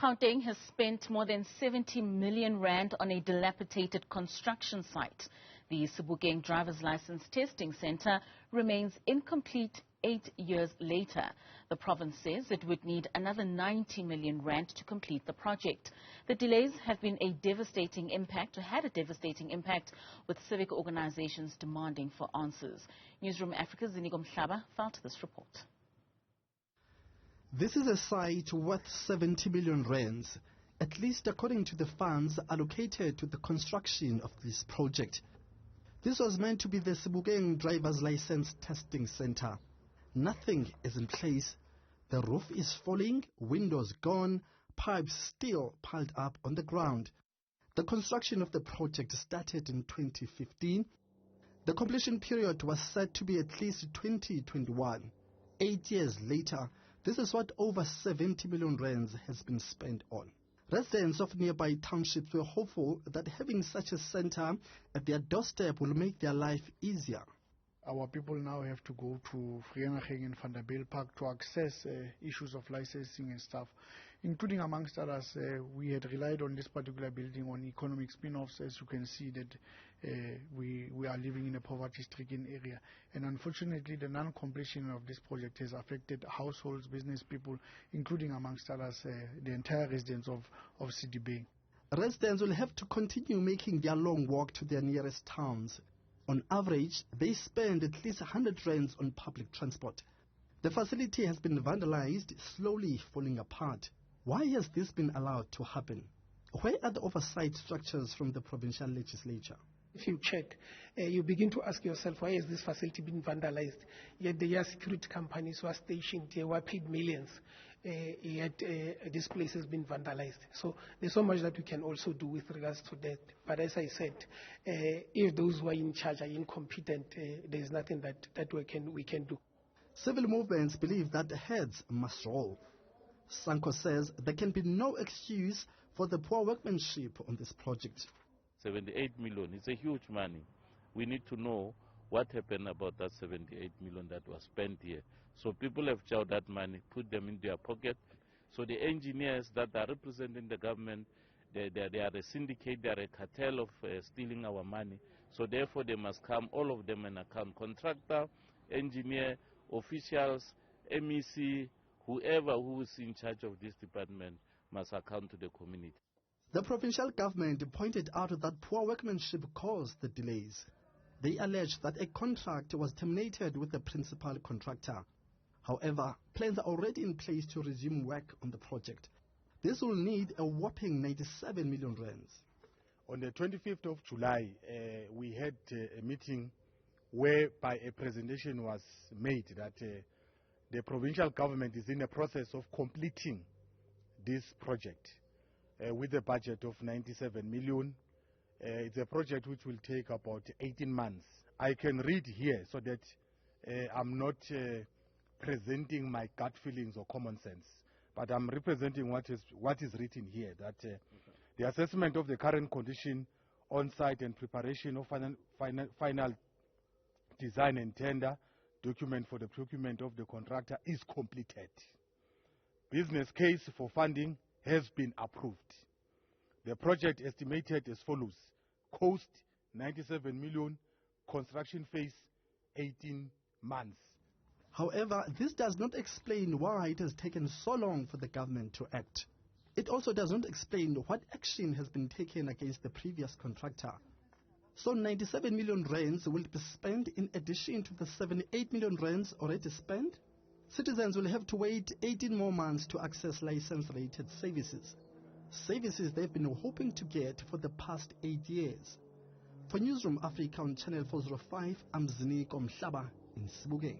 Gauteng has spent more than 70 million rand on a dilapidated construction site. The Sebokeng driver's license testing center remains incomplete 8 years later. The province says it would need another 90 million rand to complete the project. The delays have been a devastating impact, or had a devastating impact, with civic organizations demanding for answers. Newzroom Afrika's Dilapidated filed this report. This is a site worth 70 million rands, at least according to the funds allocated to the construction of this project. This was meant to be the Sebokeng driver's license testing center. Nothing is in place. The roof is falling, windows gone, pipes still piled up on the ground. The construction of the project started in 2015. The completion period was set to be at least 2021. 8 years later, this is what over 70 million rands has been spent on. Residents of nearby townships were hopeful that having such a center at their doorstep will make their life easier. Our people now have to go to Vereeniging and Vanderbijl Park to access issues of licensing and stuff, including amongst others. We had relied on this particular building on economic spin-offs. As you can see that we are living in a poverty-stricken area, and unfortunately the non-completion of this project has affected households, business people, including amongst others the entire residents of Sedibeng. Residents will have to continue making their long walk to their nearest towns. On average, they spend at least 100 rands on public transport. The facility has been vandalized, slowly falling apart. Why has this been allowed to happen? Where are the oversight structures from the provincial legislature? If you check, you begin to ask yourself, why has this facility been vandalized? Yet there are security companies who are stationed here, who are paid millions, yet this place has been vandalized. So there's so much that we can also do with regards to that. But as I said, if those who are in charge are incompetent, there's nothing that we can do. Civil movements believe that the heads must roll. Sanko says there can be no excuse for the poor workmanship on this project. 78 million is a huge money. We need to know what happened about that 78 million that was spent here. So people have chowed that money, put them in their pocket. So the engineers that are representing the government, they are a syndicate, they are a cartel of stealing our money. So therefore they must come, all of them, in account. Contractor, engineer, officials, MEC, whoever who is in charge of this department must account to the community. The provincial government pointed out that poor workmanship caused the delays. They alleged that a contract was terminated with the principal contractor. However, plans are already in place to resume work on the project. This will need a whopping 97 million rands. On the 25th of July, we had a meeting whereby a presentation was made that the provincial government is in the process of completing this project. With a budget of 97 million. It's a project which will take about 18 months. I can read here so that I'm not presenting my gut feelings or common sense, but I'm representing what is written here, that the assessment of the current condition on site and preparation of final design and tender document for the procurement of the contractor is completed. Business case for funding has been approved. The project estimated as follows: cost 97 million, construction phase 18 months. However, this does not explain why it has taken so long for the government to act. It also does not explain what action has been taken against the previous contractor. So 97 million rands will be spent in addition to the 78 million rands already spent? Citizens will have to wait 18 more months to access license-rated services. Services they've been hoping to get for the past 8 years. For Newzroom Afrika on Channel 405, I'm Dilapidated in Sebokeng.